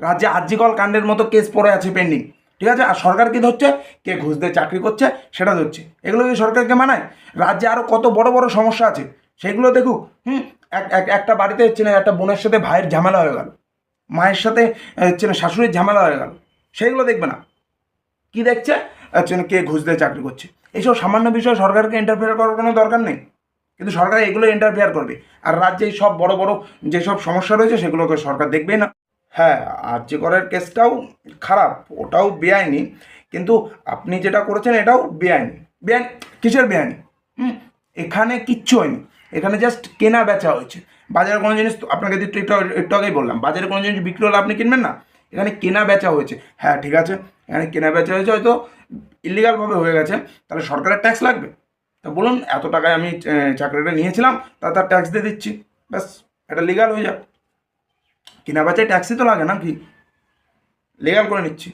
রাজ্যে আরজিকর কাণ্ডের মতো কেস পড়ে আছে পেন্ডিং, ঠিক আছে? আর সরকার কি ধরছে? কে ঘুষ দিয়ে চাকরি করছে সেটা ধরছে। এগুলো কি সরকারকে মানায়? রাজ্যে আরও কত বড় বড় সমস্যা আছে সেগুলো দেখুক। একটা বাড়িতে হচ্ছে না, একটা বোনের সাথে ভাইয়ের ঝামেলা হয়ে গেল, মায়ের সাথে হচ্ছে না শাশুড়ির ঝামেলা হয়ে গেল, সেইগুলো দেখবে না। কি দেখছে? হচ্ছে না কে ঘুষ দিয়ে চাকরি করছে। এইসব সামান্য বিষয়ে সরকারকে ইন্টারফেয়ার করার কোনো দরকার নেই, কিন্তু সরকার এগুলো ইন্টারফেয়ার করবে। আর রাজ্যে এই সব বড় বড় যেসব সমস্যা রয়েছে সেগুলোকে সরকার দেখবেই না। হ্যাঁ, আরজি করের কেসটাও খারাপ, ওটাও বেআইনি, কিন্তু আপনি যেটা করেছেন এটাও বেআইনি। বেআইনি কিসের বেআইনি? এখানে কিচ্ছু হয়নি, এখানে জাস্ট কেনা বেচা হয়েছে। বাজারে কোনো জিনিস আপনাকে একটু আগেই বললাম, বাজারে কোনো জিনিস বিক্রি হলে আপনি কিনবেন না, এখানে কেনা বেচা হয়েছে। হ্যাঁ ঠিক আছে, এখানে কেনা বেচা হয়েছে, হয়তো ইলিগালভাবে হয়ে গেছে, তাহলে সরকারের ট্যাক্স লাগবে। তা বলুন এত টাকায় আমি চাকরিটা নিয়েছিলাম, তার ট্যাক্স দিয়ে দিচ্ছি, ব্যাস এটা লিগাল হয়ে যাক। কেনা বেচায় ট্যাক্সই তো লাগে না, কি লিগাল করে নিচ্ছি।